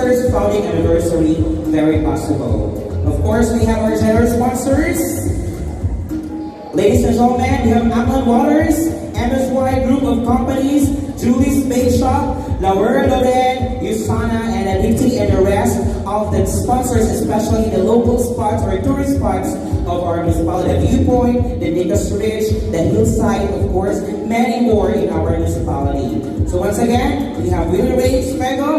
first founding anniversary very possible. Of course, we have our generous sponsors. Ladies and gentlemen, we have Amlan Waters, MSY Group of Companies, Julie's Bake Shop, Laura Loren, Usana, and Aditi, and the rest of the sponsors, especially the local spots or tourist spots of our municipality, the Viewpoint, the Nicas Ridge, the Hillside, of course, many more in our municipality. So once again, we have Willie Ray Spego,